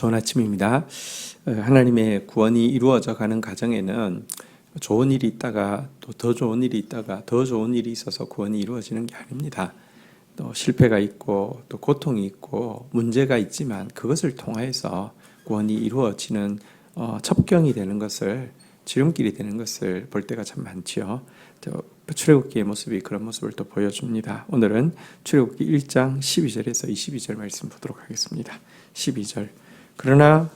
좋은 아침입니다. 하나님의 구원이 이루어져 가는 과정에는 좋은 일이 있다가 또 더 좋은 일이 있다가 더 좋은 일이 있어서 구원이 이루어지는 게 아닙니다. 또 실패가 있고 또 고통이 있고 문제가 있지만 그것을 통하여서 구원이 이루어지는 첩경이 되는 것을, 지름길이 되는 것을 볼 때가 참 많지요. 출애굽기의 모습이 그런 모습을 또 보여줍니다. 오늘은 출애굽기 1장 12절에서 22절 말씀 보도록 하겠습니다. 12절. 그러나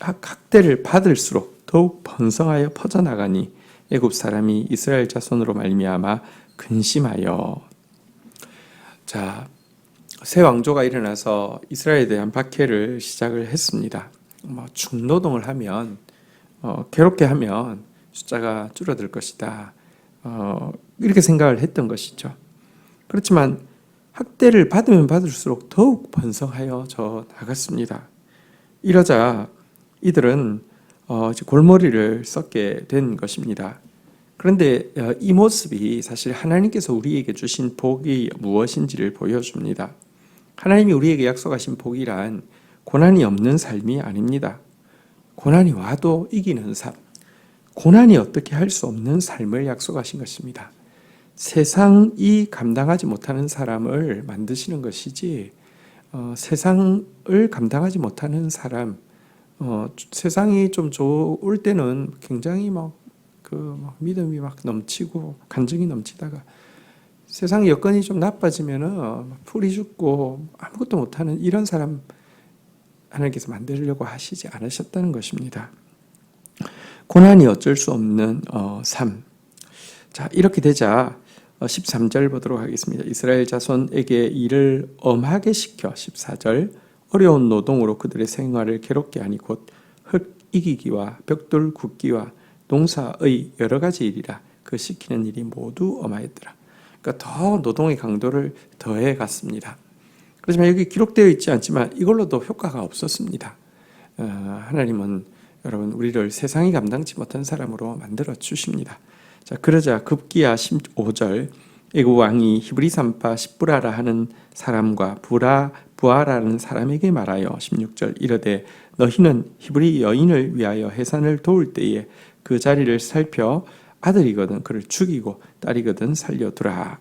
학대를 받을수록 더욱 번성하여 퍼져나가니 애굽 사람이 이스라엘 자손으로 말미암아 근심하여. 자, 새 왕조가 일어나서 이스라엘에 대한 박해를 시작을 했습니다. 중노동을 하면 괴롭게 하면 숫자가 줄어들 것이다. 이렇게 생각을 했던 것이죠. 그렇지만 학대를 받으면 받을수록 더욱 번성하여 나갔습니다. 이러자 이들은 골머리를 썩게 된 것입니다. 그런데 이 모습이 사실 하나님께서 우리에게 주신 복이 무엇인지를 보여줍니다. 하나님이 우리에게 약속하신 복이란 고난이 없는 삶이 아닙니다. 고난이 와도 이기는 삶, 고난이 어떻게 할 수 없는 삶을 약속하신 것입니다. 세상이 감당하지 못하는 사람을 만드시는 것이지, 세상을 감당하지 못하는 사람, 세상이 좀 좋을 때는 굉장히 믿음이 넘치고 간증이 넘치다가 세상 여건이 좀 나빠지면은 풀이 죽고 아무것도 못하는 이런 사람 하나님께서 만들려고 하시지 않으셨다는 것입니다. 고난이 어쩔 수 없는 삶. 자, 이렇게 되자 13절 보도록 하겠습니다. 이스라엘 자손에게 일을 엄하게 시켜 14절 어려운 노동으로 그들의 생활을 괴롭게 하니 곧 흙 이기기와 벽돌 굽기와 농사의 여러 가지 일이라 그 시키는 일이 모두 엄하였더라. 그러니까 더 노동의 강도를 더해 갔습니다. 그렇지만 여기 기록되어 있지 않지만 이걸로도 효과가 없었습니다. 하나님은 여러분 우리를 세상이 감당치 못한 사람으로 만들어 주십니다. 자, 그러자 급기야 15절 애굽 왕이 히브리 산파 십부라라 하는 사람과 부하라는 사람에게 말하여 16절 이르되 너희는 히브리 여인을 위하여 해산을 도울 때에 그 자리를 살펴 아들이거든 그를 죽이고 딸이거든 살려두라.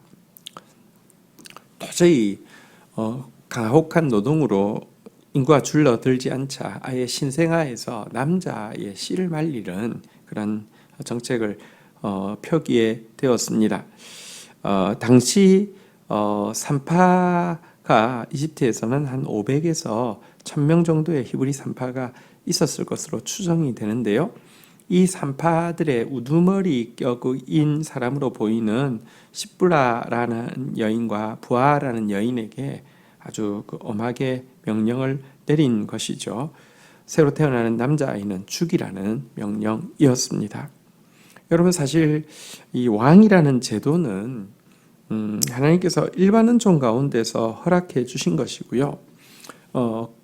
도저히 가혹한 노동으로 인구가 줄어들지 않자 아예 신생아에서 남자의 씨를 말리는 그런 정책을 펴기에 되었습니다. 당시 산파가 이집트에서는 한 500에서 1000명 정도의 히브리 산파가 있었을 것으로 추정이 되는데요. 이 산파들의 우두머리 격인 사람으로 보이는 십부라라는 여인과 부하라는 여인에게 아주 엄하게 명령을 내린 것이죠. 새로 태어나는 남자아이는 죽이라는 명령이었습니다. 여러분 사실 이 왕이라는 제도는 하나님께서 일반 은총 가운데서 허락해 주신 것이고요.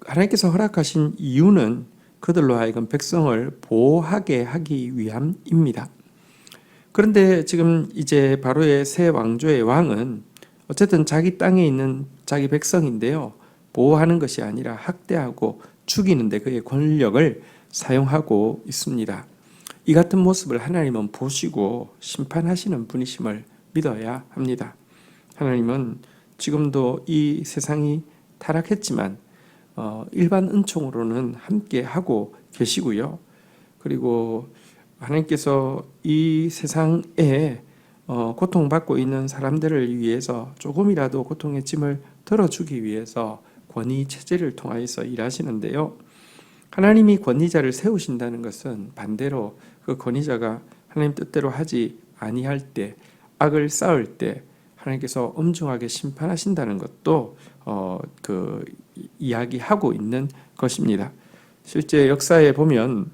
하나님께서 허락하신 이유는 그들로 하여금 백성을 보호하게 하기 위함입니다. 그런데 지금 이제 바로의 새 왕조의 왕은 어쨌든 자기 땅에 있는 자기 백성인데요. 보호하는 것이 아니라 학대하고 죽이는데 그의 권력을 사용하고 있습니다. 이 같은 모습을 하나님은 보시고 심판하시는 분이심을 믿어야 합니다. 하나님은 지금도 이 세상이 타락했지만 일반 은총으로는 함께 하고 계시고요. 그리고 하나님께서 이 세상에 고통받고 있는 사람들을 위해서 조금이라도 고통의 짐을 덜어주기 위해서 권위 체제를 통하여서 일하시는데요. 하나님이 권위자를 세우신다는 것은 반대로 그 권위자가 하나님 뜻대로 하지 아니할 때, 악을 쌓을 때 하나님께서 엄중하게 심판하신다는 것도 이야기하고 있는 것입니다. 실제 역사에 보면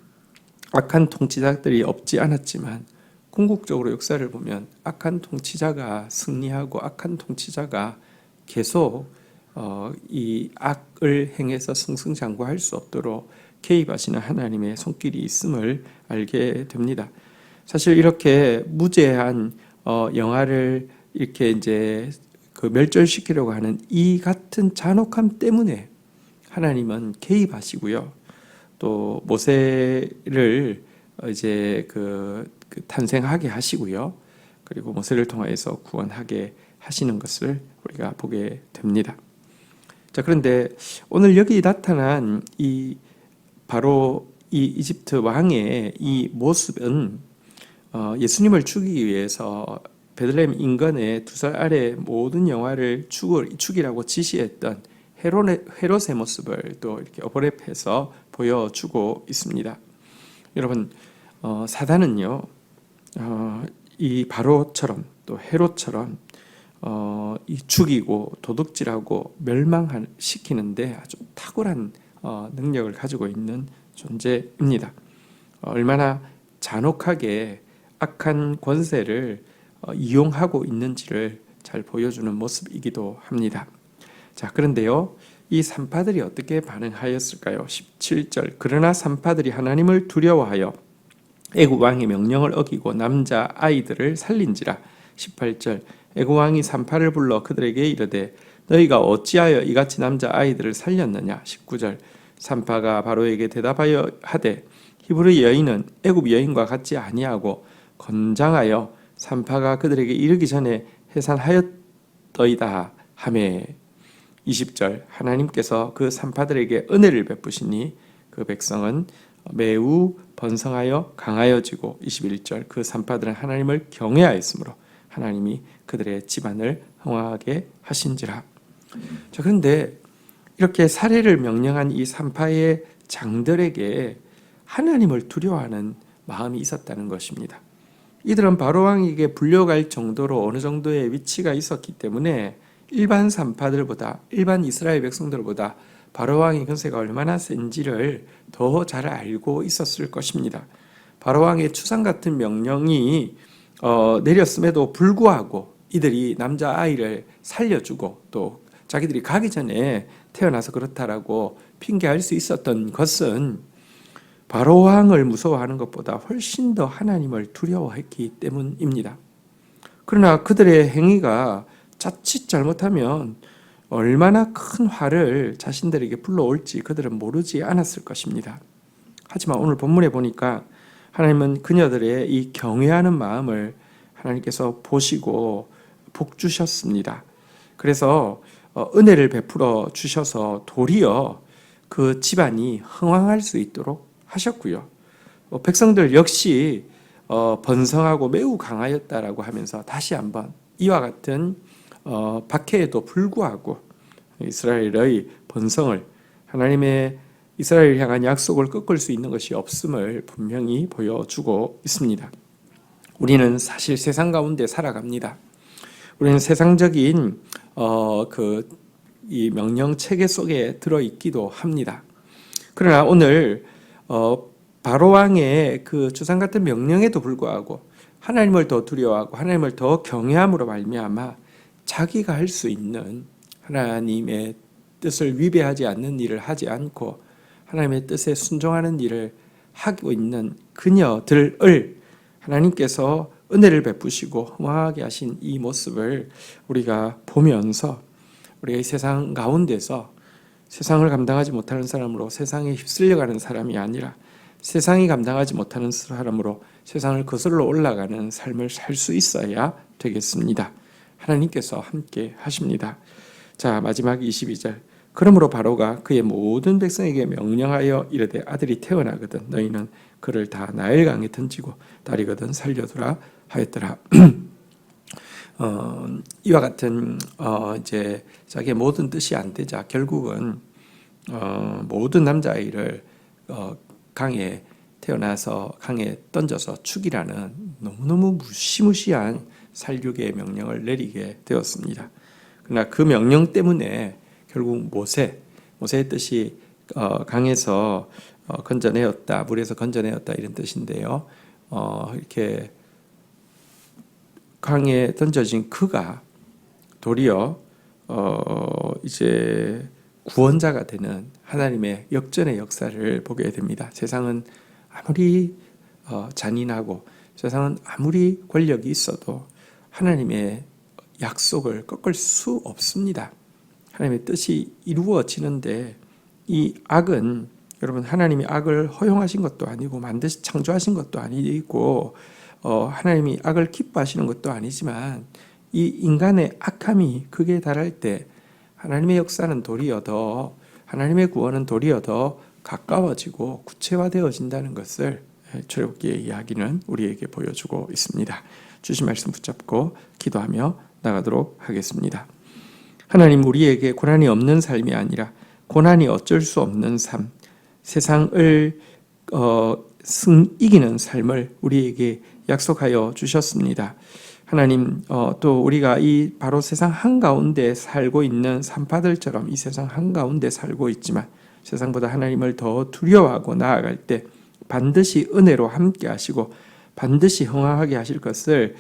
악한 통치자들이 없지 않았지만 궁극적으로 역사를 보면 악한 통치자가 승리하고 악한 통치자가 계속 이 악을 행해서 승승장구할 수 없도록 개입하시는 하나님의 손길이 있음을 알게 됩니다. 사실 이렇게 무죄한 영아를 이렇게 이제 멸절시키려고 하는 이 같은 잔혹함 때문에 하나님은 개입하시고요. 또 모세를 이제 그 탄생하게 하시고요. 그리고 모세를 통하여서 구원하게 하시는 것을 우리가 보게 됩니다. 자, 그런데 오늘 여기 나타난 이 바로 이 이집트 왕의 이 모습은 예수님을 죽이기 위해서 베들레헴 인근의 2살 아래 모든 영화를 죽이라고 지시했던 헤롯의 모습을 또 이렇게 오버랩해서 보여주고 있습니다. 여러분, 사단은요, 이 바로처럼 또 헤롯처럼 이 죽이고 도둑질하고 멸망시키는데 아주 탁월한 능력을 가지고 있는 존재입니다. 얼마나 잔혹하게 악한 권세를 이용하고 있는지를 잘 보여주는 모습이기도 합니다. 자, 그런데요, 이 산파들이 어떻게 반응하였을까요? 17절, 그러나 산파들이 하나님을 두려워하여 애굽 왕의 명령을 어기고 남자 아이들을 살린지라. 18절, 애굽 왕이 산파를 불러 그들에게 이르되 너희가 어찌하여 이같이 남자 아이들을 살렸느냐. 19절, 산파가 바로에게 대답하여 하되 히브리 여인은 애굽 여인과 같지 아니하고 건장하여 산파가 그들에게 이르기 전에 해산하였더이다 하매. 20절, 하나님께서 그 산파들에게 은혜를 베푸시니 그 백성은 매우 번성하여 강하여지고. 21절, 그 산파들은 하나님을 경외하였으므로 하나님이 그들의 집안을 흥왕하게 하신지라. 자, 그런데 이렇게 살해를 명령한 이 산파의 장들에게 하나님을 두려워하는 마음이 있었다는 것입니다. 이들은 바로왕에게 불려갈 정도로 어느 정도의 위치가 있었기 때문에 일반 산파들보다, 일반 이스라엘 백성들보다 바로왕의 권세가 얼마나 센지를 더 잘 알고 있었을 것입니다. 바로왕의 추상 같은 명령이 내렸음에도 불구하고 이들이 남자아이를 살려주고 또 자기들이 가기 전에 태어나서 그렇다라고 핑계할 수 있었던 것은 바로왕을 무서워하는 것보다 훨씬 더 하나님을 두려워했기 때문입니다. 그러나 그들의 행위가 자칫 잘못하면 얼마나 큰 화를 자신들에게 불러올지 그들은 모르지 않았을 것입니다. 하지만 오늘 본문에 보니까 하나님은 그녀들의 이 경외하는 마음을 하나님께서 보시고 복 주셨습니다. 그래서 은혜를 베풀어 주셔서 도리어 그 집안이 흥왕할 수 있도록 하셨고요. 백성들 역시 번성하고 매우 강하였다라고 하면서 다시 한번 이와 같은 박해에도 불구하고 이스라엘의 번성을, 하나님의 이스라엘을 향한 약속을 꺾을 수 있는 것이 없음을 분명히 보여주고 있습니다. 우리는 사실 세상 가운데 살아갑니다. 우리는 세상적인 이 명령 체계 속에 들어있기도 합니다. 그러나 오늘 바로왕의 그 주상 같은 명령에도 불구하고 하나님을 더 두려워하고 하나님을 더 경외함으로 말미암아 자기가 할 수 있는 하나님의 뜻을 위배하지 않는 일을 하지 않고 하나님의 뜻에 순종하는 일을 하고 있는 그녀들을 하나님께서 은혜를 베푸시고 흥왕하게 하신 이 모습을 우리가 보면서 우리가 이 세상 가운데서 세상을 감당하지 못하는 사람으로 세상에 휩쓸려가는 사람이 아니라 세상이 감당하지 못하는 사람으로 세상을 거슬러 올라가는 삶을 살 수 있어야 되겠습니다. 하나님께서 함께 하십니다. 자, 마지막 22절. 그러므로 바로가 그의 모든 백성에게 명령하여 이르되 아들이 태어나거든 너희는 그를 다 나일강에 던지고 딸이거든 살려두라 하였더라. 이와 같은 이제 자기의 모든 뜻이 안 되자 결국은 모든 남자아이를 강에 태어나서 강에 던져서 죽이라는 너무너무 무시무시한 살육의 명령을 내리게 되었습니다. 그러나 그 명령 때문에 결국 모세의 뜻이 강에서 건져내었다, 물에서 건져내었다 이런 뜻인데요. 이렇게 강에 던져진 그가 도리어 이제 구원자가 되는 하나님의 역전의 역사를 보게 됩니다. 세상은 아무리 잔인하고 세상은 아무리 권력이 있어도 하나님의 약속을 꺾을 수 없습니다. 하나님의 뜻이 이루어지는데 이 악은 여러분, 하나님이 악을 허용하신 것도 아니고 반드시 창조하신 것도 아니고 하나님이 악을 기뻐하시는 것도 아니지만 이 인간의 악함이 극에 달할 때 하나님의 역사는 도리어 더, 하나님의 구원은 도리어 더 가까워지고 구체화되어진다는 것을 출애굽기의 이야기는 우리에게 보여주고 있습니다. 주신 말씀 붙잡고 기도하며 나가도록 하겠습니다. 하나님, 우리에게 고난이 없는 삶이 아니라 고난이 어쩔 수 없는 삶, 세상을 이기는 삶을 우리에게 약속하여 주셨습니다. 하나님, 또 우리가 이 바로 세상 한가운데 살고 있는 산파들처럼 이 세상 한가운데 살고 있지만 세상보다 하나님을 더 두려워하고 나아갈 때 반드시 은혜로 함께 하시고 반드시 흥황하게 하실 것을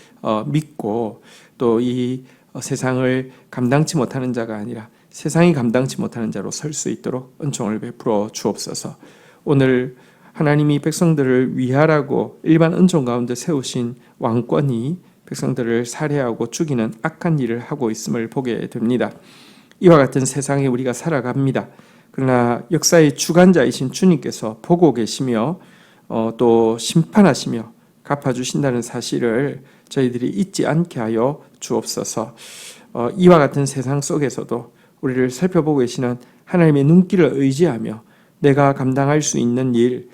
믿고 또 이 세상을 감당치 못하는 자가 아니라 세상이 감당치 못하는 자로 설 수 있도록 은총을 베풀어 주옵소서. 오늘 하나님이 백성들을 위하라고 일반 은총 가운데 세우신 왕권이 백성들을 살해하고 죽이는 악한 일을 하고 있음을 보게 됩니다. 이와 같은 세상에 우리가 살아갑니다. 그러나 역사의 주관자이신 주님께서 보고 계시며 또 심판하시며 갚아주신다는 사실을 저희들이 잊지 않게 하여 주옵소서. 이와 같은 세상 속에서도 우리를 살펴보고 계시는 하나님의 눈길을 의지하며 내가 감당할 수 있는 일,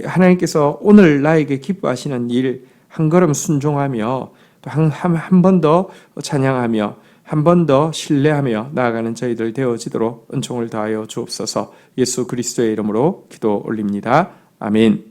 하나님께서 오늘 나에게 기뻐하시는 일 한 걸음 순종하며 또 한 번 더 찬양하며 한 번 더 신뢰하며 나아가는 저희들 되어지도록 은총을 다하여 주옵소서. 예수 그리스도의 이름으로 기도 올립니다. 아멘.